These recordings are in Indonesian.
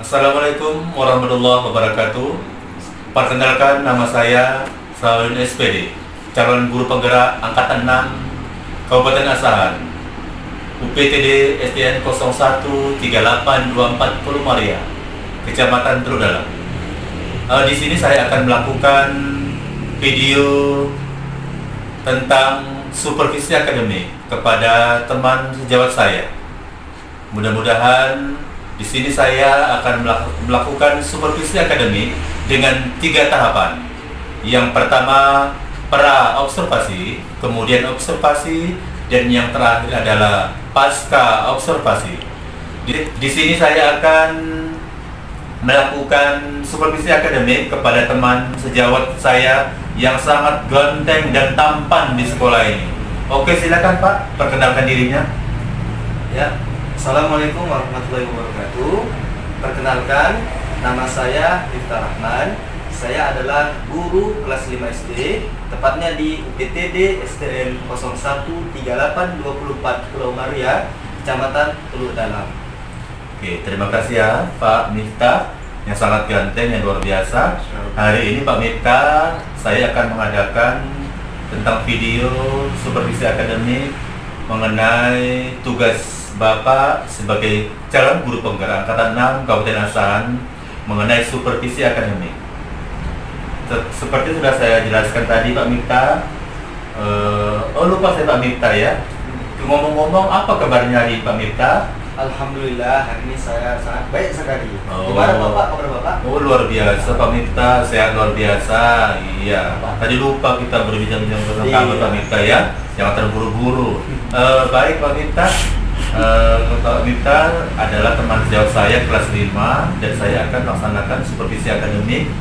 Assalamualaikum warahmatullahi wabarakatuh. Perkenalkan, nama saya Salim SPD, calon guru penggerak angkatan 6 Kabupaten Asahan, UPTD SDN 013824 Maria, Kecamatan Teluk Dalam. Di sini saya akan melakukan video tentang supervisi akademik kepada teman sejawat saya. Mudah-mudahan di sini saya akan melakukan supervisi akademik dengan 3 tahapan. Yang pertama pra-observasi, kemudian observasi, dan yang terakhir adalah pasca observasi. Di sini saya akan melakukan supervisi akademik kepada teman sejawat saya yang sangat ganteng dan tampan di sekolah ini. Oke, silakan Pak, perkenalkan dirinya. Ya, Assalamualaikum warahmatullahi wabarakatuh. Perkenalkan, nama saya Miftah Rahman. Saya adalah guru kelas 5 SD, tepatnya di UPTD SDN 013824 Pulau Maria, Kecamatan Teluk Dalam. Oke, terima kasih ya Pak Miftah yang sangat ganteng, yang luar biasa. Hari ini Pak Miftah, saya akan mengadakan tentang video supervisi akademik mengenai tugas Bapak sebagai calon guru penggerak angkatan 6 Kabupaten Asahan mengenai supervisi akademik. Seperti sudah saya jelaskan tadi Pak Miftah. Lupa saya Pak Miftah ya. Ngomong-ngomong, apa kabarnya hari Pak Miftah? Alhamdulillah, hari ini saya sangat baik sekali. Gimana Bapak, kabar Bapak? Luar biasa Pak Miftah, sehat luar biasa. Iya. Tadi lupa kita berbincang-bincang tentang kabar Pak Miftah ya. Jangan terburu-buru. Baik Pak Miftah. Pak Miftah adalah teman sejawat saya kelas 5 dan saya akan melaksanakan supervisi akademik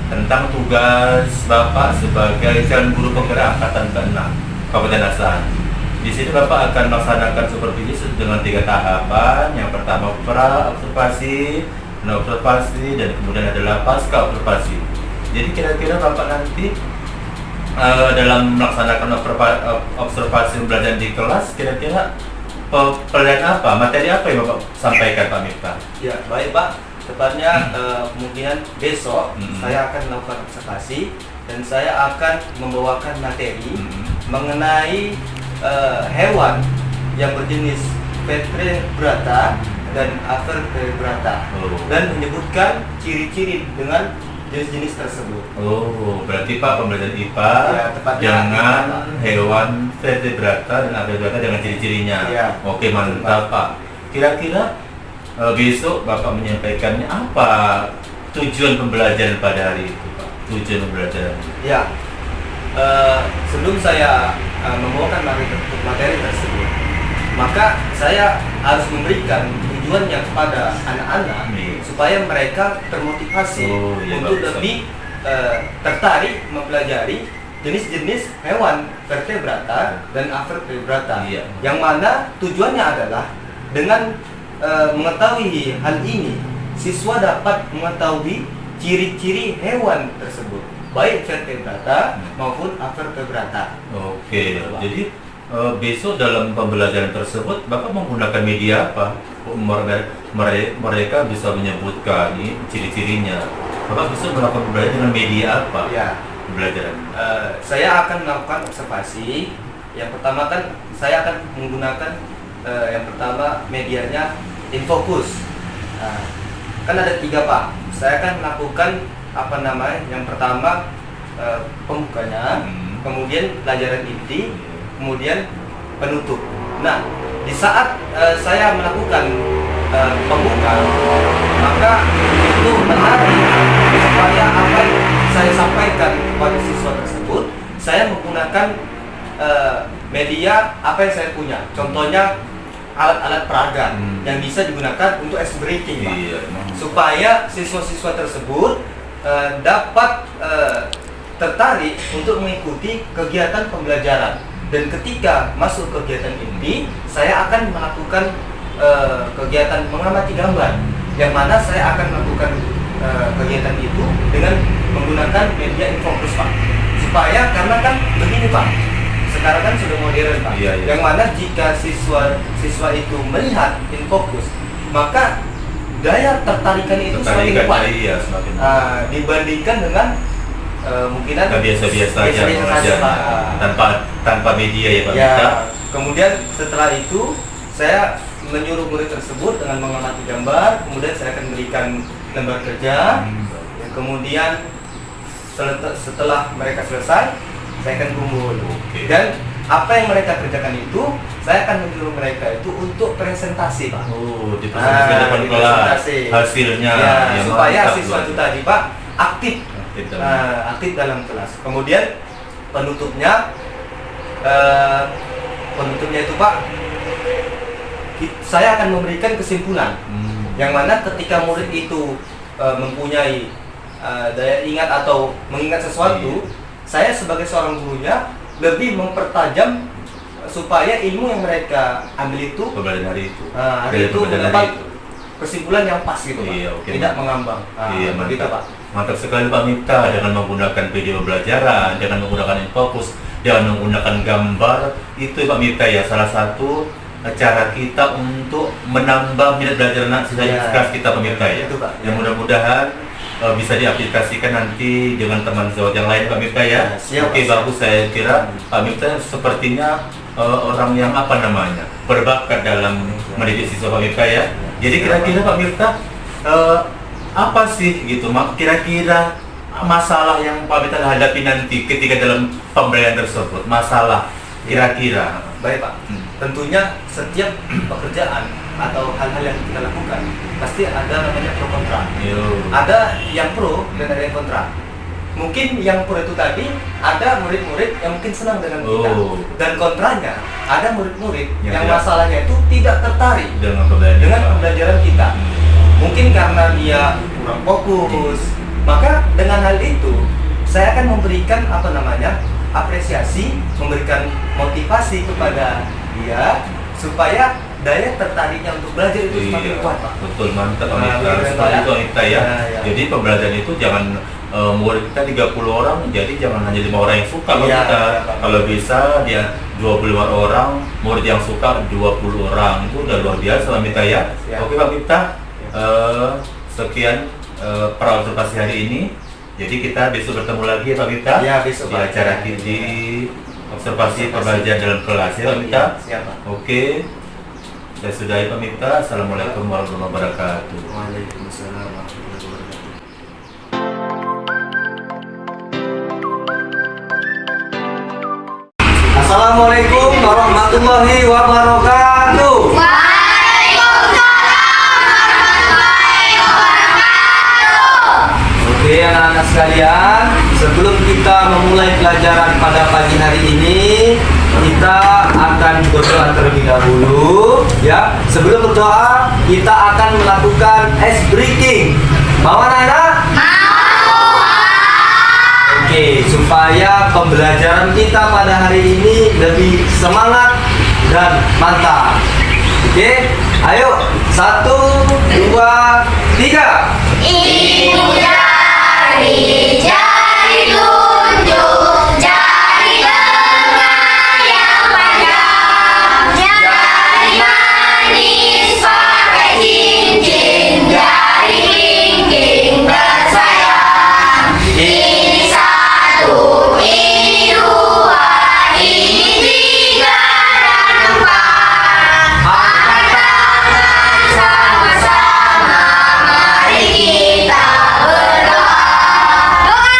tentang tugas Bapak sebagai calon guru penggerak angkatan ke-6 Kabupaten Asahan. Di sini Bapak akan melaksanakan supervisi dengan 3 tahapan. Yang pertama pra-observasi, observasi, dan kemudian adalah pasca observasi. Jadi kira-kira Bapak nanti dalam melaksanakan observasi belajar di kelas, kira-kira pelajaran apa, materi apa yang Bapak sampaikan Pak Miftah? Ya, baik Pak. Tepatnya kemungkinan besok saya akan melakukan observasi dan saya akan membawakan materi mengenai hewan yang berjenis vertebrata dan avertebrata dan menyebutkan ciri-ciri dengan jenis-jenis tersebut. Berarti Pak pembelajaran IPA ya, dengan hewan vertebrata dan avertebrata dengan ciri-cirinya. Ya. Oke, mantap Pak. Kira-kira besok Bapak menyampaikannya apa tujuan pembelajaran pada hari itu Pak? Tujuan pembelajaran. Ya, sebelum saya membawakan materi tersebut, maka saya harus memberikan tujuannya kepada anak-anak supaya mereka termotivasi untuk lebih tertarik mempelajari jenis-jenis hewan vertebrata dan avertebrata. Yang mana tujuannya adalah dengan mengetahui hal ini, siswa dapat mengetahui ciri-ciri hewan tersebut, baik vertebrata maupun avertebrata. Oke, jadi besok dalam pembelajaran tersebut Bapak menggunakan media apa? Mereka bisa menyebutkan ini ciri-cirinya. Bapak bisa melakukan pembelajaran dengan media apa? Ya, pembelajaran. Saya akan melakukan observasi. Yang pertama kan saya akan menggunakan yang pertama medianya InFocus. Kan ada 3 Pak. Saya akan melakukan yang pertama pembukanya, kemudian pelajaran inti, kemudian penutup. Nah, di saat saya melakukan pembuka, maka itu menarik supaya apa yang saya sampaikan kepada siswa tersebut, saya menggunakan media apa yang saya punya. Contohnya alat-alat peraga yang bisa digunakan untuk ice breaking, Pak. Supaya siswa-siswa tersebut dapat tertarik untuk mengikuti kegiatan pembelajaran. Dan ketika masuk kegiatan inti, saya akan melakukan kegiatan mengamati gambar, yang mana saya akan melakukan kegiatan itu dengan menggunakan media InFocus, Pak. Supaya, karena kan begini Pak, sekarang kan sudah modern Pak, yang mana jika siswa itu melihat InFocus, maka daya tertarikan itu semakin kuat. Iya, semakin Dibandingkan dengan mungkinan biasa-biasa aja mengajar tanpa media ya Pak ya. Miftah. Kemudian setelah itu saya menyuruh murid tersebut dengan mengamati gambar, kemudian saya akan berikan lembar kerja. Kemudian setelah mereka selesai, saya akan kumpul. Dan apa yang mereka kerjakan itu, saya akan menyuruh mereka itu untuk presentasi, Pak. Dipresentasikan depan kelas hasilnya. Ya, supaya siswa itu tadi, Pak, aktif dalam kelas. Kemudian penutupnya itu, Pak, saya akan memberikan kesimpulan. Yang mana ketika murid itu mempunyai daya ingat atau mengingat sesuatu, saya sebagai seorang gurunya lebih mempertajam supaya ilmu yang mereka ambil itu hari itu mendapat kesimpulan yang pas gitu, Pak. Tidak mengambang. Mantap. Mantap sekali Pak Miftah, dengan menggunakan video pembelajaran, dengan menggunakan infokus, dengan menggunakan gambar, itu Pak Miftah ya salah satu cara kita untuk menambah minat belajar kelas kita Pak Miftah ya. Yang mudah-mudahan bisa diaplikasikan nanti dengan teman sejawat yang lain Pak Miftah ya. Oke, bagus. Saya kira Pak Miftah sepertinya orang yang berbakat dalam mendidik siswa Pak Miftah ya. Jadi kira-kira Pak Miftah apa sih gitu kira-kira masalah yang Pak Miftah hadapi nanti ketika dalam pembelajaran tersebut, masalah kira-kira? Baik Pak, tentunya setiap pekerjaan atau hal-hal yang kita lakukan pasti ada namanya pro kontra. Ada yang pro dan ada yang kontra. Mungkin yang pro itu tadi ada murid-murid yang mungkin senang dengan kita, dan kontranya ada murid-murid yang masalahnya itu tidak tertarik dengan pembelajaran kita. Mungkin karena dia kurang fokus. Maka dengan hal itu saya akan memberikan apresiasi, memberikan motivasi kepada dia supaya daya tertariknya untuk belajar itu semakin kuat, Pak. Betul, mantap Pak Miftah ya. Jadi pembelajaran itu jangan murid kita 30 orang, jadi jangan hanya 5 orang yang suka kita. Kalau bisa dia 25 orang, murid yang suka 20 orang, itu udah luar biasa Pak Miftah ya. Oke Pak Miftah, sekian observasi hari ini. Jadi kita besok bertemu lagi ya Pak Miftah besok, di acara di observasi pembelajaran dalam kelas ya Pak Miftah. Oke. Saya sudahi Pak Miftah. Assalamualaikum warahmatullahi wabarakatuh. Waalaikumsalam warahmatullahi wabarakatuh. Assalamualaikum warahmatullahi wabarakatuh. Oke anak-anak sekalian, sebelum kita memulai pelajaran pada pagi hari ini, kita akan berdoa terlebih dahulu ya. Sebelum berdoa, kita akan melakukan ice breaking. Mau anak-anak? Mau. Oke, supaya pembelajaran kita pada hari ini lebih semangat dan mantap. Oke, ayo 1, 2, 3. Ibu jari telunjuk, jari tengah yang panjang, jari manis pakai cincin, jari kelingking bersayang. Ini 1, ini 2, ini 3 dan 4. Angkat tangan sama-sama, mari kita berdoa. Doa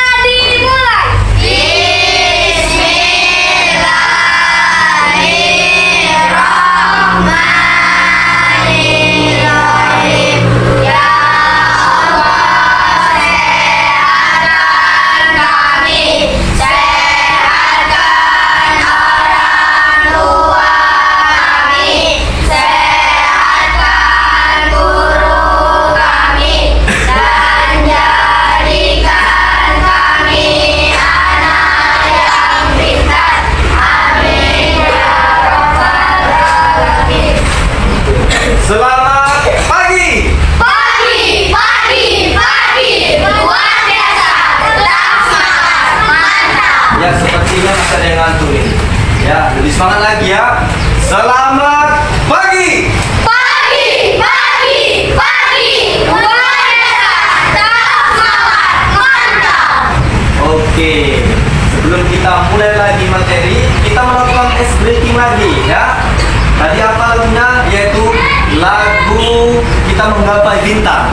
bintang.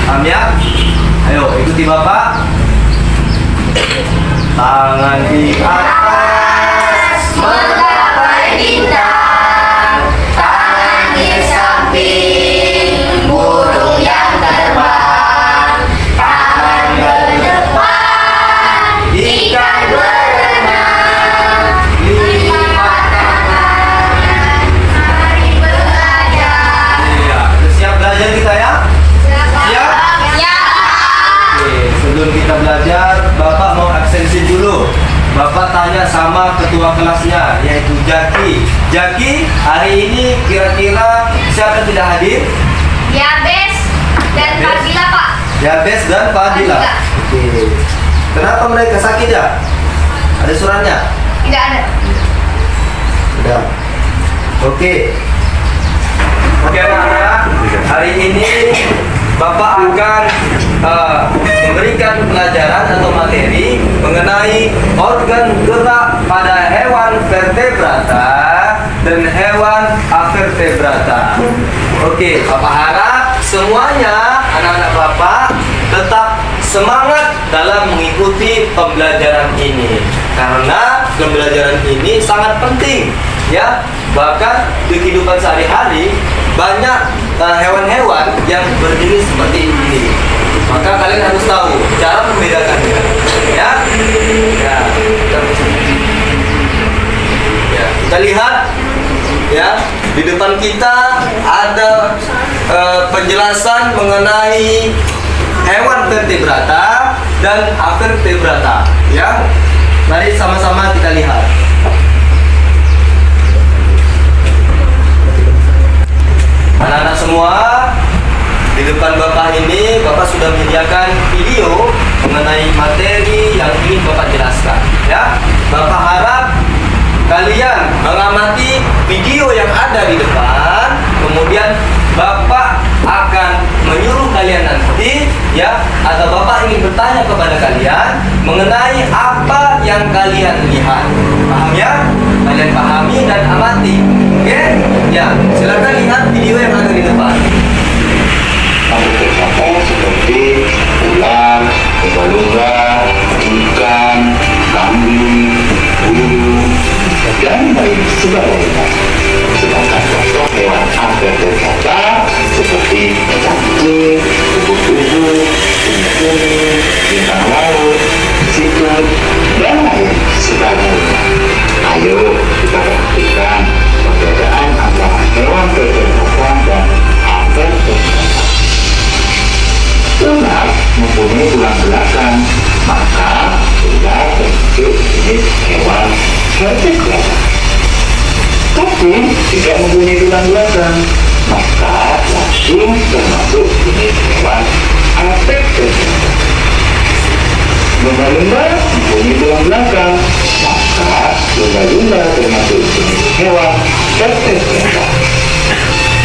Paham ya? Ayo ikuti Bapak. Tangan di atas Menggapai bintang, tangan di samping, burung yang terbang, tangan ke depan, ikan berenang, lipat tangan, mari belajar. Iya, siap belajar kita ya? Siap? Oke, sebelum kita belajar, Bapak mau absensi dulu. Bapak tanya sama ketua kelasnya, yaitu Jaki. Jaki, hari ini kira-kira siapa tidak hadir? Yabes dan Fadila, Pak. Yabes dan Fadila. Fadila. Oke. Kenapa mereka sakit ya? Ada suratnya? Tidak ada. Sudah. Oke. Oke anak-anak, hari ini Bapak akan memberikan pelajaran atau materi mengenai organ gerak pada hewan vertebrata dan hewan avertebrata. Oke, Bapak harap semuanya anak-anak Bapak tetap semangat dalam mengikuti pembelajaran ini karena pembelajaran ini sangat penting ya. Bahkan di kehidupan sehari-hari banyak hewan-hewan yang berjenis seperti ini. Maka kalian harus tahu cara membedakannya. Ya. Ya. Ya, kita lihat ya, di depan kita ada penjelasan mengenai hewan vertebrata dan avertebrata ya. Mari sama-sama kita lihat. Anak-anak semua, di depan Bapak ini Bapak sudah menyediakan video mengenai materi yang ingin Bapak jelaskan ya. Bapak harap kalian mengamati video yang ada di depan, kemudian Bapak akan menyuruh kalian nanti ya, atau Bapak ingin bertanya kepada kalian mengenai apa yang kalian lihat. Paham ya? Kalian pahami dan amati. Oke? Ya, silakan lihat video yang ada di depan. Vertebrata seperti ular, lumba-lumba, ikan, kambing, burung, dan lain sebagainya. Sedangkan contoh hewan avertebrata seperti cacing, kupu-kupu, kupu-kupu, bintang laut, sikut, dan lain sebagainya. Ayo kita perhatikan perbedaan antara hewan vertebrata dan avertebrata. Ular mempunyai tulang belakang, maka ular termasuk jenis hewan vertebrata. Cacing tidak mempunyai tulang belakang, maka cacing termasuk jenis hewan avertebrata. Lumba-lumba mempunyai tulang belakang, maka lumba-lumba termasuk jenis hewan vertebrata.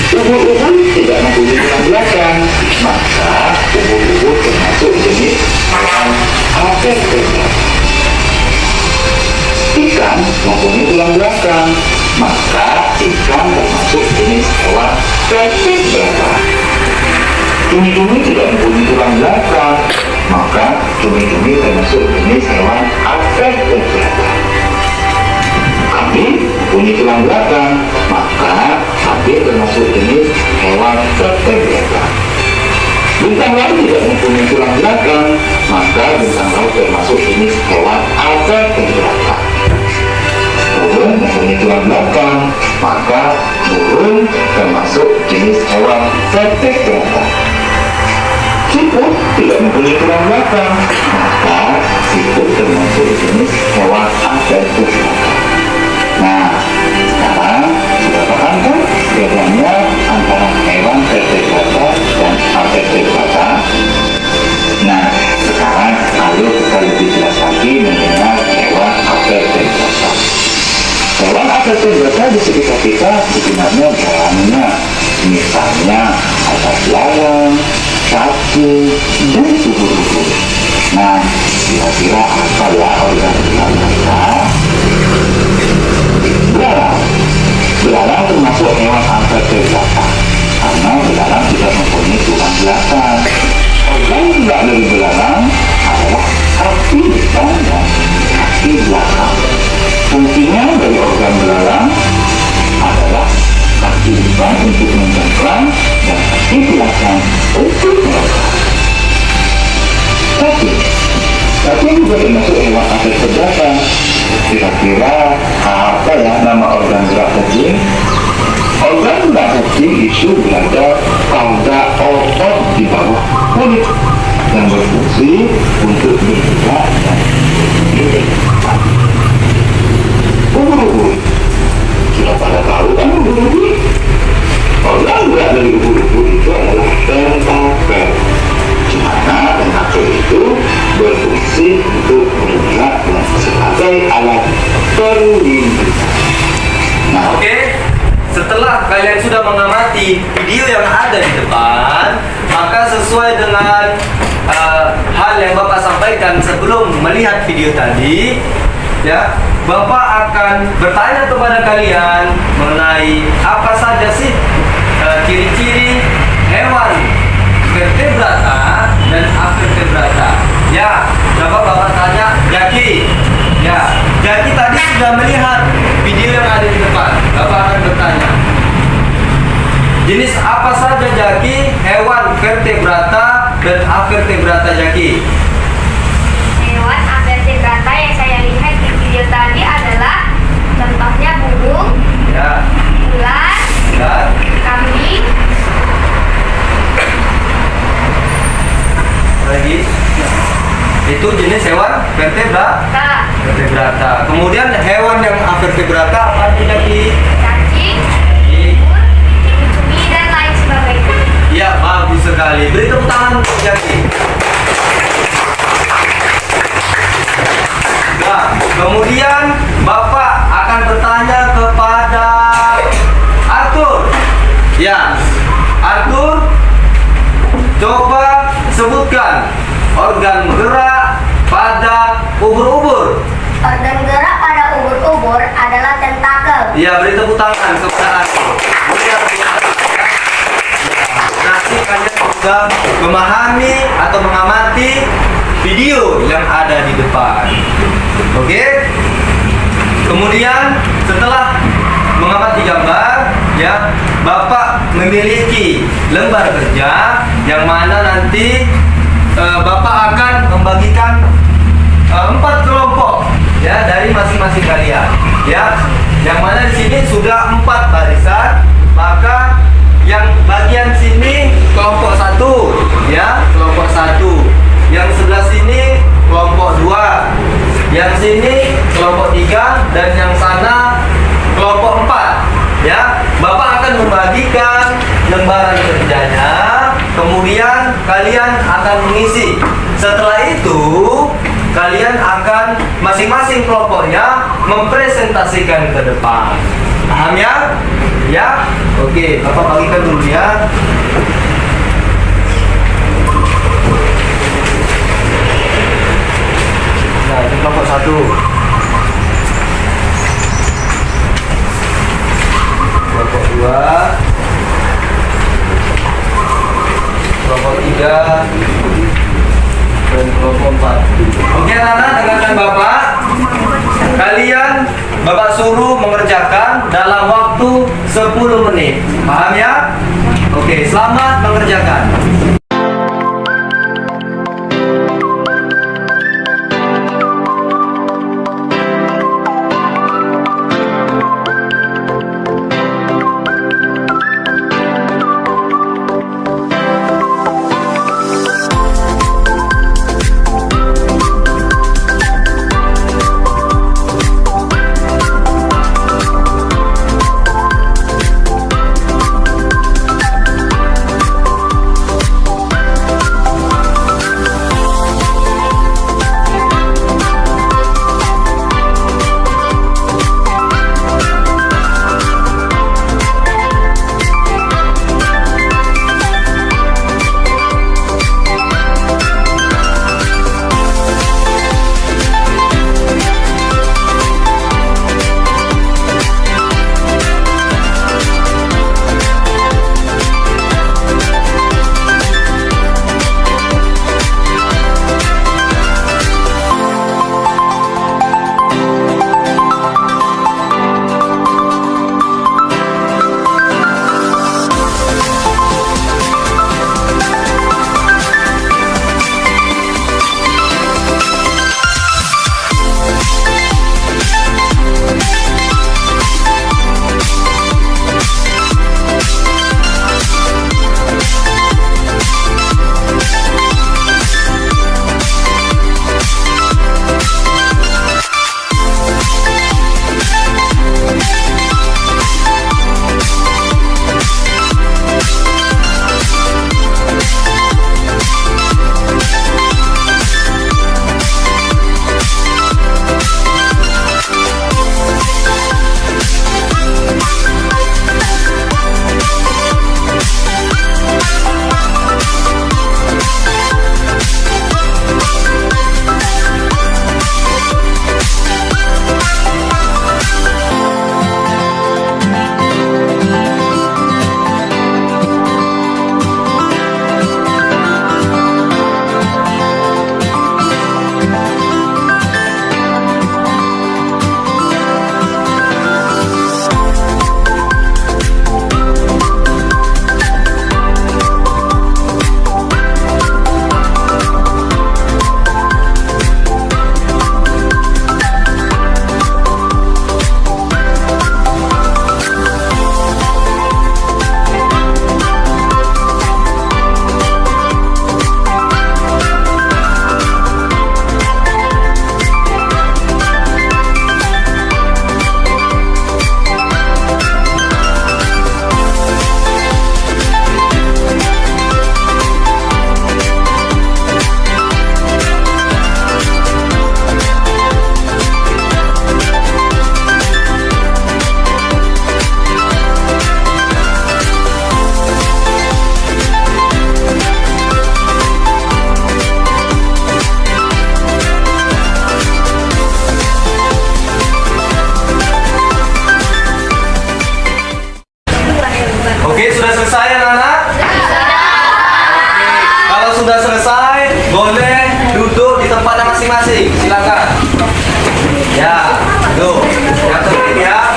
Ubu-ubu tidak mempunyai tulang belakang, maka ubu-ubu termasuk jenis hewan avertebrata. Ikan mempunyai tulang belakang, maka ikan termasuk jenis hewan vertebrata. Cumi-cumi tidak mempunyai tulang belakang, maka cumi-cumi termasuk jenis hewan avertebrata. Kambing mempunyai tulang belakang, maka kambing termasuk jenis hewan vertebrata. Bintang laut tidak mempunyai tulang belakang, maka bintang laut termasuk jenis hewan avertebrata. Burung mempunyai tulang belakang, maka burung termasuk jenis hewan vertebrata. Siput tidak mempunyai tulang belakang, maka siput termasuk jenis hewan avertebrata. Nah, sekarang sudah paham kan bedanya antara hewan vertebrata dan avertebrata? Nah, sekarang ayo kita lebih jelas lagi mengenal hewan avertebrata. Hewan avertebrata di sekitar kita sebenarnya banyak. Misalnya ada belalang, cacing, dan ubur-ubur. Nah, kira-kira apa ya organ gerak mereka? Belalang. Belalang termasuk hewan avertebrata karena belalang tidak mempunyai tulang penting itu berada pada otot di bawah kulit yang berfungsi untuk bergerak dan milik. Ubur-ubur, sudah pada tahu kan ubur-ubur? Organ gerak dari ubur-ubur itu adalah tentakel. Dimana tentakel itu berfungsi untuk bergerak dan sebagai alat perlindungan. Nah, Oke, setelah kalian sudah mengamati video yang ada di depan, maka sesuai dengan hal yang Bapak sampaikan sebelum melihat video tadi, ya, Bapak akan bertanya kepada kalian mengenai apa saja sih ciri-ciri hewan vertebrata dan avertebrata. Ya, coba Bapak tanya Jaki. Ya, Jaki tadi sudah melihat video yang ada di depan. Bapak akan bertanya, jenis apa saja Jaki hewan vertebrata dan avertebrata Jaki? Hewan avertebrata yang saya lihat di video tadi adalah contohnya burung, Ya, ular, dan kambing, lagi. Itu jenis hewan vertebrata. kera, Kemudian hewan yang avertebrata apa Jaki? cacing, timun, cumi, dan lain sebagainya. Ya, bagus sekali. Beri tepuk tangan untuk Jaki. Nah, kemudian Bapak akan bertanya kepada Arthur. Ya, Arthur, coba sebutkan organ gerak pada ubur-ubur. Organ gerak pada ubur-ubur adalah tentakel. Ya, beri tepuk tangan kepada Arthur. Mulia nanti kalian juga memahami atau mengamati video yang ada di depan. Oke? Kemudian setelah mengamati gambar, ya, Bapak memiliki lembar kerja yang mana nanti Bapak akan membagikan 4 kelompok, ya, dari masing-masing kalian, ya, yang mana di sini sudah 4 barisan. Maka yang bagian sini kelompok 1, ya, kelompok 1. Yang sebelah sini kelompok 2, yang sini kelompok 3, dan yang sana kelompok 4, ya. Bapak akan membagikan lembaran kerjanya, kemudian kalian akan mengisi. Setelah itu kalian akan masing-masing kelompoknya mempresentasikan ke depan. Paham ya? Ya? Oke, Bapak bagikan dulu ya. Nah, ini kelompok 1. Kelompok 2. Kelompok 3. Dan kelompok 4. Oke, anak-anak, dengarkan Bapak. Kalian Bapak suruh mengerjakan dalam waktu 10 menit. Paham ya? Oke, selamat mengerjakan. Oke, sudah selesai anak-anak? Kalau sudah selesai, boleh duduk di tempatnya masing-masing. Silakan. Ya, tuh. Yang penting ya.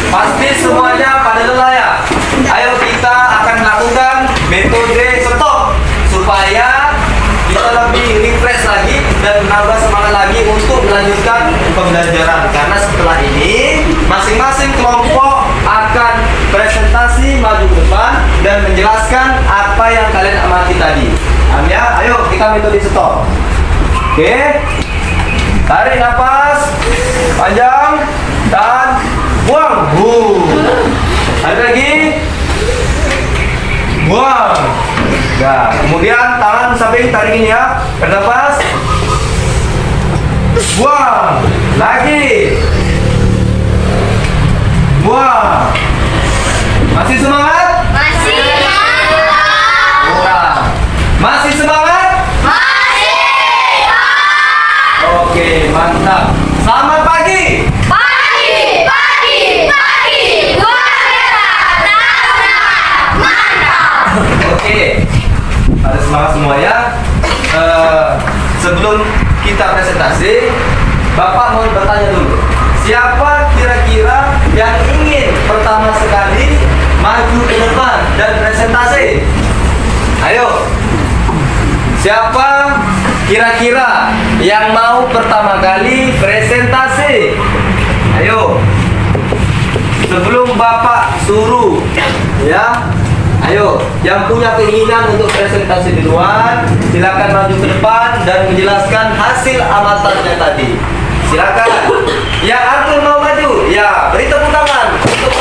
Pasti semuanya pada lelah ya. Ayo kita akan melakukan metode stop supaya kita lebih refresh lagi dan menambah semangat lagi untuk melanjutkan pembelajaran. Karena setelah ini masing-masing kelompok akan presentasi maju ke depan dan menjelaskan apa yang kalian amati tadi. Paham ya? Ayo kita metode stop. Oke. Tarik nafas panjang dan buang. Ada lagi. Buang. Nah, kemudian tangan samping tarikin ya. Bernafas. Buang. Lagi. Buang. Masih semangat? Masih. Kurang. Masih semangat? Masih. Oke, mantap. Selamat pagi. Pagi. Luar biasa. Mantap. Oke. Ada semangat semua ya. Sebelum kita presentasi, Bapak mau bertanya dulu. Siapa kira-kira yang ingin pertama sekali maju ke depan dan presentasi? Ayo. Siapa kira-kira yang mau pertama kali presentasi? Ayo. Sebelum Bapak suruh, ya. Ayo, yang punya keinginan untuk presentasi duluan, silakan maju ke depan dan menjelaskan hasil amatannya tadi. Silakan. Yang Arthur mau maju, ya beri tepuk tangan untuk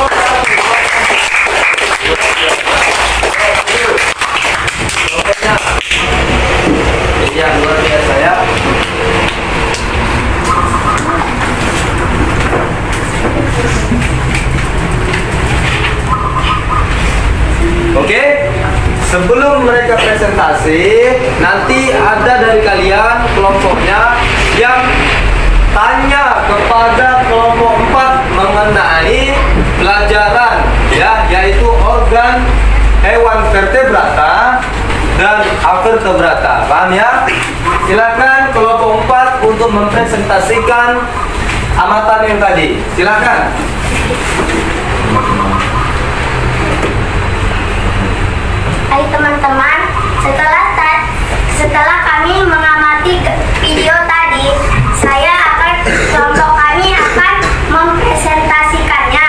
ya, luar biasa ya. Oke, sebelum mereka presentasi, nanti ada dari kalian kelompoknya yang tanya kepada kelompok 4 mengenai pelajaran ya, yaitu organ hewan vertebrata dan avertebrata. Paham ya? Silakan kelompok 4 untuk mempresentasikan amatan yang tadi. Silakan. Hai teman-teman, setelah kami mengamati video tadi, kelompok kami akan mempresentasikannya.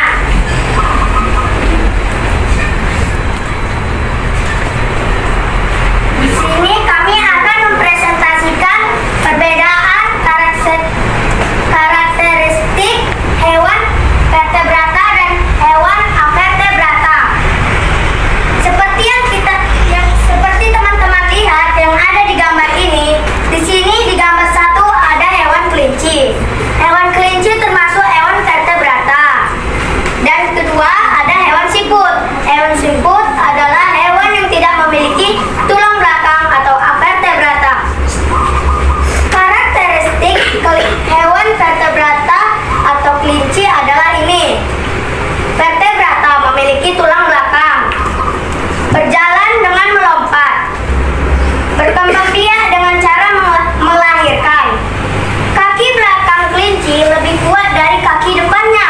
Di sini kami akan mempresentasikan perbedaan karakteristik hewan vertebrata dan hewan avertebrata. Seperti teman-teman lihat yang ada di gambar ini, di sini di gambar 1 ada hewan kelinci. Hewan kelinci termasuk hewan vertebrata. Dan kedua ada hewan siput. Hewan siput adalah hewan yang tidak memiliki tulang belakang atau avertebrata. Karakteristik hewan vertebrata atau kelinci adalah ini. Vertebrata memiliki tulang belakang, berjalan dengan melompat, berkembang biak dengan cara melahirkan. Kaki belakang kelinci lebih kuat dari kaki depannya.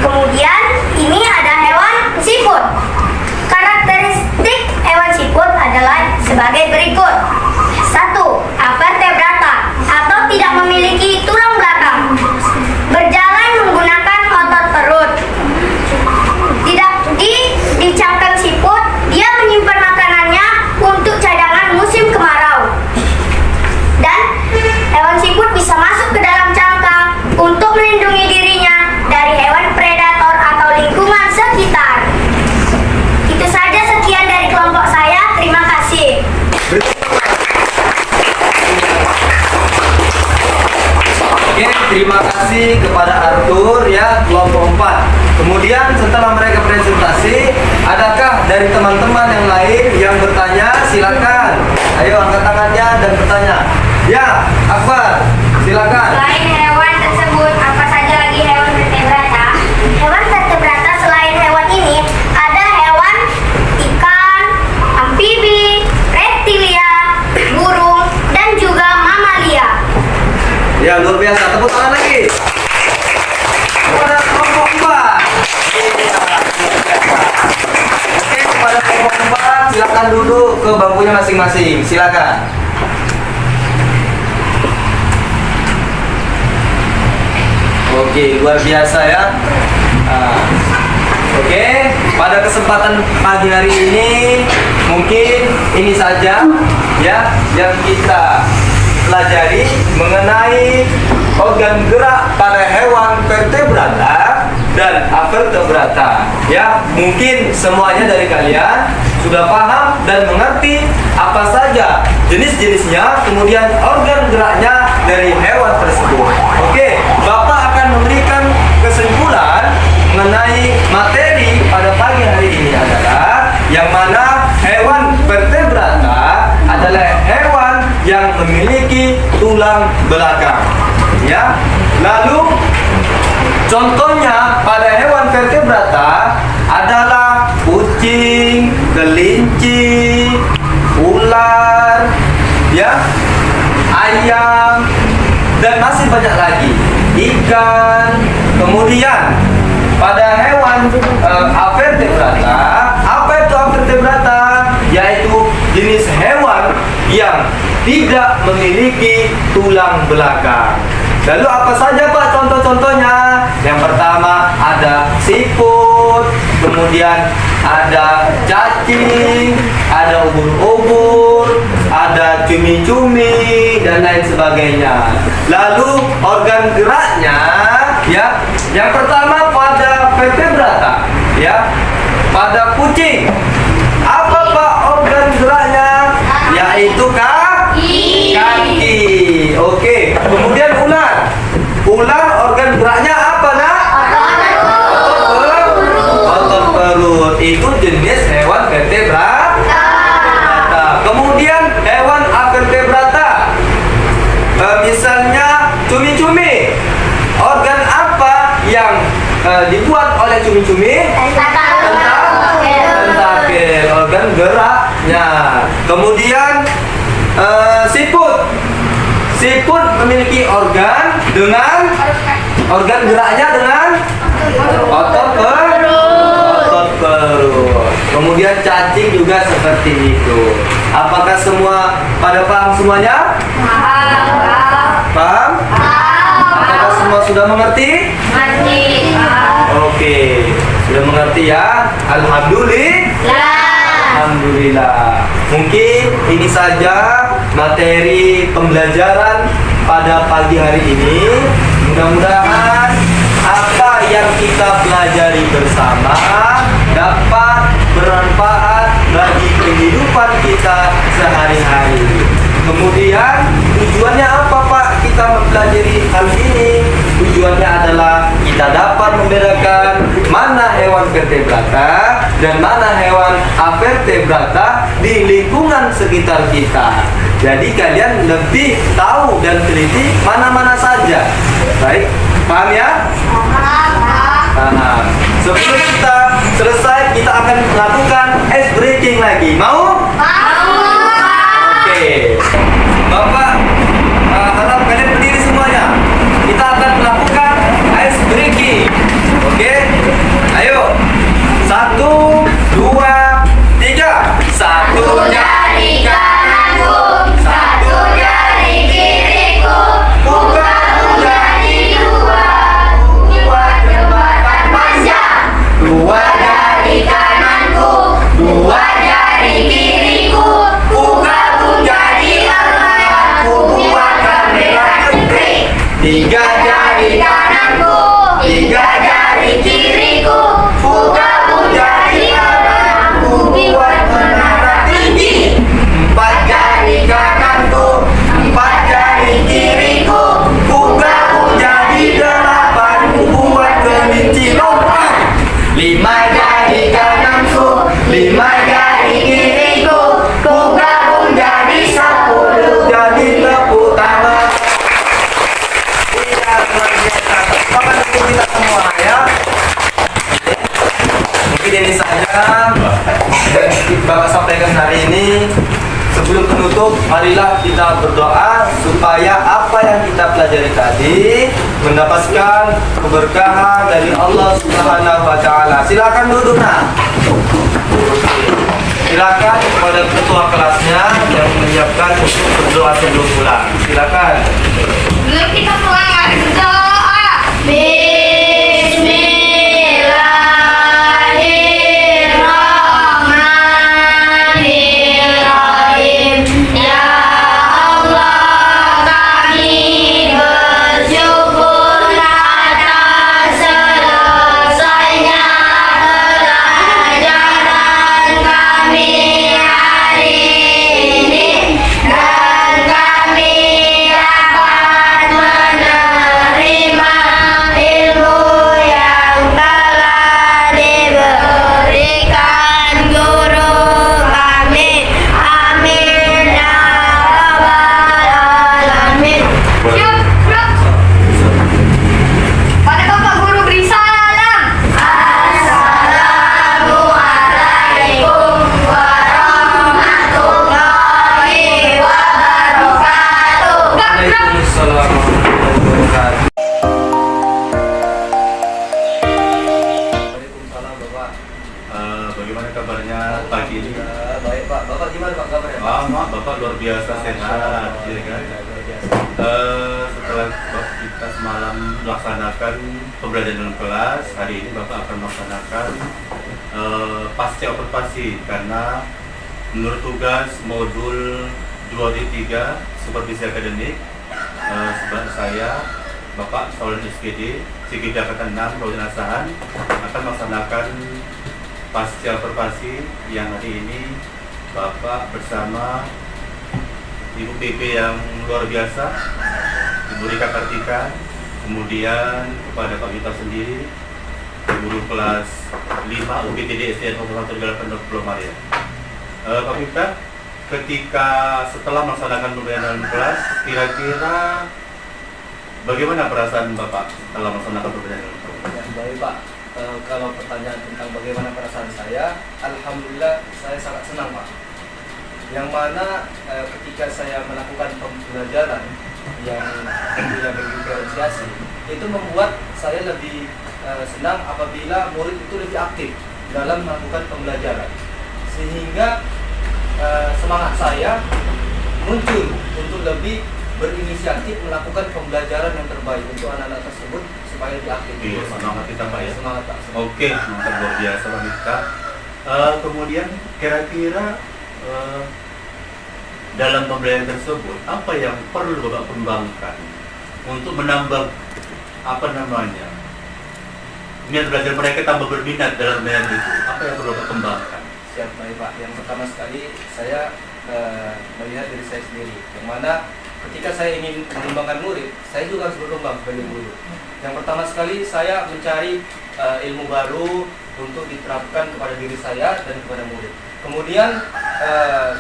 Kemudian ini ada hewan siput. Karakteristik hewan siput adalah sebagai berikut. 1. Avertebrata atau tidak memiliki tulang belakang, berjalan menggunakan otot perut. Di cangkang siput, dia menyimpan makanannya untuk cadangan musim kemarau. Dan hewan siput bisa masuk ke dalam cangkang untuk melindungi dirinya dari hewan predator atau lingkungan sekitar. Itu saja, sekian dari kelompok saya. Terima kasih. Oke, terima kasih kepada Arthur ya, kelompok 4. Kemudian setelah mereka presentasi, adakah dari teman-teman yang lain yang bertanya? Silakan. Ayo angkat tangannya dan bertanya. Ya, Akbar, silakan. Selain hewan tersebut, apa saja lagi hewan vertebrata ke bangkunya masing-masing. Silakan. Oke, luar biasa ya. Oke, pada kesempatan pagi hari ini mungkin ini saja ya yang kita pelajari mengenai organ gerak pada hewan vertebrata dan avertebrata. Ya, mungkin semuanya dari kalian sudah paham dan mengerti apa saja jenis-jenisnya, kemudian organ geraknya dari hewan tersebut. Oke, Bapak akan memberikan kesimpulan mengenai materi pada pagi hari ini adalah yang mana hewan vertebrata adalah hewan yang memiliki tulang belakang. Ya, lalu contohnya pada hewan vertebrata adalah kucing, kelinci, ular, ya, ayam, dan masih banyak lagi, ikan. Kemudian pada hewan avertebrata, apa itu avertebrata? Yaitu jenis hewan yang tidak memiliki tulang belakang. Lalu apa saja Pak contoh-contohnya? Yang pertama ada siput, kemudian ada cacing, ada ubur-ubur, ada cumi-cumi, dan lain sebagainya. Lalu organ geraknya, ya, yang pertama pada vertebrata, ya, pada kucing. Apa Pak organ geraknya? Yaitu kaki. Oke. Kemudian ular. Ular organ geraknya apa nak? Otot perut. Itu jenis hewan vertebrata. Kemudian hewan avertebrata. Misalnya cumi-cumi. Organ apa yang dibuat oleh cumi-cumi? Tentakel, organ geraknya. Kemudian siput. Siput memiliki organ geraknya dengan otot perut. Kemudian cacing juga seperti itu. Apakah semua pada paham semuanya? Paham? Apakah semua sudah mengerti? Oke, sudah mengerti ya. Alhamdulillah. Mungkin ini saja materi pembelajaran pada pagi hari ini. Mudah-mudahan apa yang kita pelajari bersama dapat bermanfaat bagi kehidupan kita sehari-hari. Kemudian tujuannya apa Pak kita mempelajari hal ini? Tujuannya adalah kita dapat membedakan mana hewan vertebrata dan mana hewan avertebrata di lingkungan sekitar kita. Jadi kalian lebih tahu dan teliti mana-mana saja. Baik, paham ya? Paham. Sebelum kita selesai, kita akan melakukan ice breaking lagi. Mau? Oke. Bapak harap kalian berdiri semuanya. Kita akan melakukan ice breaking. Oke? Ayo. 1, 2, 3. 1 jari kananku, 1 jari kiriku, buka menjadi 2, buat jembatan panjang. 2 jari kananku, 2 jari kiriku, buka menjadi 4, buatkan merah putih. 3 jari kananku, 3 jari kiriku, buka menjadi 6, buat menara tinggi. 4 jari kananku, 4 jari kiriku, buka menjadi 8, buat kelinci lompat. 5 jari kananku, 5 jari kiriku, buka menjadi 10, jadi tepuk tangan. Iya, luar biasa. Tangan untuk kita semua ya. Mungkin ini saja yang Bapak sampaikan hari ini. Sebelum penutup, marilah kita berdoa supaya apa yang kita pelajari tadi mendapatkan keberkahan dari Allah Subhanahu wa taala. Silakan duduk, Nak. Silakan kepada ketua kelasnya yang menyiapkan untuk berdoa sebelum pulang. Silakan. Yuk kita pulang berdoa. Bismillahirrahmanirrahim. Ya Allah, kami bersyukur atas selesainya pelajaran kami hari ini, dan kami dapat menerima ilmu yang telah diberikan guru kami. Amin ya rabbal alamin. Yuk. Pada Bapak Guru beri salam. Assalamualaikum warahmatullahi wabarakatuh. Waalaikumsalam warahmatullahi wabarakatuh. Waalaikumsalam Bapak. Bagaimana kabarnya pagi ini? Baik Pak. Bapak gimana Pak kabarnya? Lama Bapak luar biasa sehat, ya kan? Setelah kita semalam melaksanakan pembelajaran dalam kelas, hari ini Bapak akan melaksanakan pasca observasi, karena menurut tugas modul 2D3 supervisi akademik, sebelah saya Bapak Saulan SGD CGD Angkatan 6 Raudin Asahan akan melaksanakan pasca observasi yang hari ini Bapak bersama Ibu PP yang luar biasa, Ibu Rika Kartika, kemudian kepada Pak Mita sendiri, guru kelas 5 UPTD SDN 01 Galapan Pulau Maria. Pak Mita, ketika setelah melaksanakan pembelajaran dalam kelas, kira-kira bagaimana perasaan Bapak setelah melaksanakan pembelajaran dalam kelas? Ya, baik Pak. Kalau pertanyaan tentang bagaimana perasaan saya, alhamdulillah saya sangat senang Pak. Yang mana ketika saya melakukan pembelajaran yang tentunya berdiferensiasi, itu membuat saya lebih senang apabila murid itu lebih aktif dalam melakukan pembelajaran, sehingga semangat saya muncul untuk lebih berinisiatif melakukan pembelajaran yang terbaik untuk anak-anak tersebut supaya lebih aktif. Iya, semangat kita Pak ya. Semangat Pak. Oke, semangat luar biasa Pak Mita. Kemudian kira-kira dalam pembelajaran tersebut apa yang perlu Bapak kembangkan untuk menambah minat belajar mereka, tambah berminat dalam belajar itu? Apa yang perlu Bapak kembangkan? Siap baik Pak. Yang pertama sekali saya melihat diri saya sendiri, yang mana ketika saya ingin mengembangkan murid, saya juga harus berkembang sebagai guru. Yang pertama sekali saya mencari ilmu baru untuk diterapkan kepada diri saya dan kepada murid. Kemudian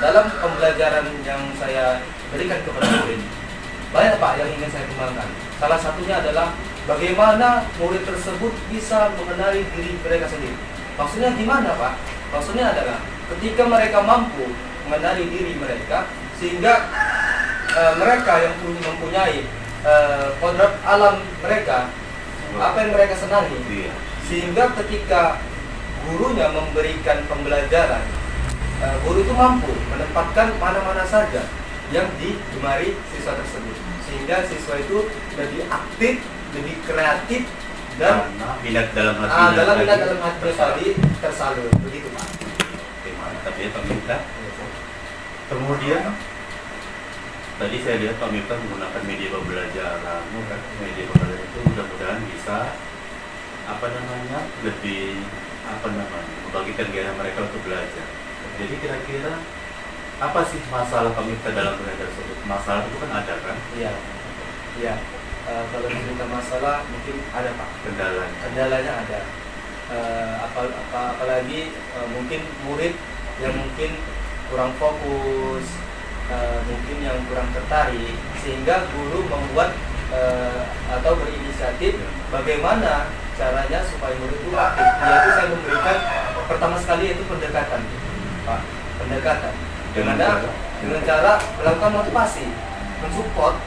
dalam pembelajaran yang saya berikan kepada murid, banyak Pak yang ingin saya kembangkan. Salah satunya adalah bagaimana murid tersebut bisa mengenali diri mereka sendiri. Maksudnya gimana Pak? Maksudnya adalah ketika mereka mampu mengenali diri mereka, sehingga mereka yang mempunyai kodrat alam mereka, apa yang mereka senangi, sehingga ketika gurunya memberikan pembelajaran, guru itu mampu menempatkan mana-mana saja yang digemari siswa tersebut, sehingga siswa itu lebih aktif, lebih kreatif, dan minat dalam hatinya tadi tersalur. Begitu Pak. Oke, mantap ya Pak Mita. Kemudian tadi saya lihat Pak Mita menggunakan media pembelajaran. Media pembelajaran itu mudah-mudahan bisa lebih membagikan gairah mereka untuk belajar. Jadi kira-kira apa sih masalah Pak Mita dalam belajar tersebut? Masalah itu kan ada kan? Iya. Kalau cerita masalah mungkin ada Pak. Kendalanya ada. Apalagi mungkin murid yang mungkin kurang fokus, mungkin yang kurang tertarik, sehingga guru membuat atau berinisiatif bagaimana caranya supaya murid itu aktif. Yaitu saya memberikan pertama sekali yaitu pendekatan, Pak. Pendekatan dengan cara melakukan motivasi, mensupport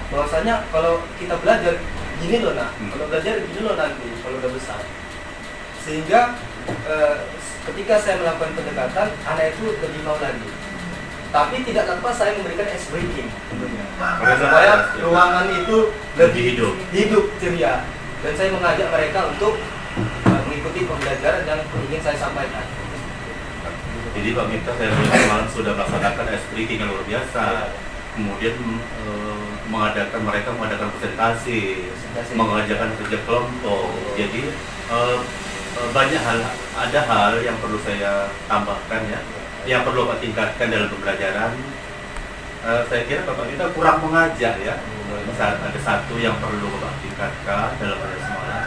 bahwasanya kalau kita belajar gini loh kalau belajar gini loh nanti kalau udah besar, sehingga ketika saya melakukan pendekatan, anak itu lebih mau lagi. Tapi tidak tanpa saya memberikan ice breaking tentunya. Supaya ruangan itu lebih hidup ceria. Dan saya mengajak mereka untuk mengikuti pembelajaran yang ingin saya sampaikan. Jadi Pak Miftah, saya kemarin sudah melaksanakan ice breaking yang luar biasa. Kemudian mereka mengadakan presentasi, mengajarkan kerja kelompok. Jadi banyak ada hal yang perlu saya tambahkan ya, yang perlu Pak tingkatkan dalam pembelajaran. Saya kira Bapak kita kurang mengajak ya. Ada satu yang perlu Bapak tingkatkan dalam pada semalam.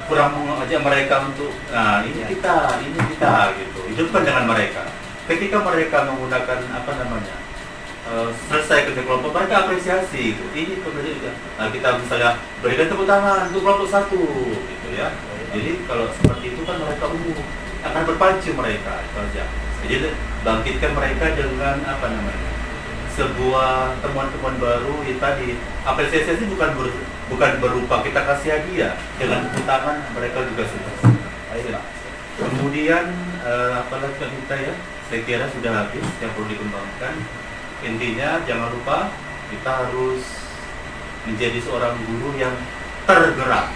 Kurang mengajak mereka untuk, nah ini kita gitu. Hidupkan dengan mereka. Ketika mereka menggunakan selesai kerja kelompok, mereka apresiasi gitu. Ini pembelajaran. Nah, kita misalnya berikan tepuk tangan untuk kelompok 1 gitu ya. Jadi kalau seperti itu kan mereka akan berpacu mereka itu aja. Jadi bangkitkan mereka dengan sebuah temuan-temuan baru. Ya tadi apresiasi bukan berupa kita kasih hadiah, dengan tepuk tangan mereka juga senang. Kemudian apalagi kita ya, saya kira sudah habis yang perlu dikembangkan. Intinya jangan lupa kita harus menjadi seorang guru yang bergerak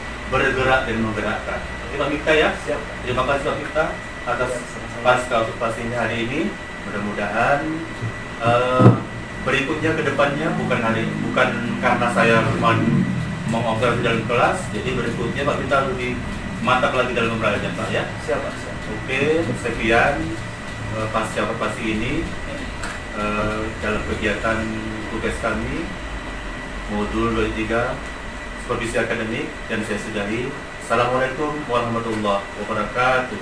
dan menggerakkan. Oke Pak Miftah ya. Siap. Terima kasih Pak Miftah atas pasca observasinya hari ini. Mudah-mudahan berikutnya ke depannya bukan karena saya cuma mengobservasi dalam kelas, jadi berikutnya Pak Miftah lebih mantap lagi dalam pembelajaran Pak ya. Siap Pak. Siap. Oke, sekian pasca observasi ini dalam kegiatan tugas kami modul 23 supervisi akademik, dan saya sudahi. Assalamualaikum warahmatullahi wabarakatuh.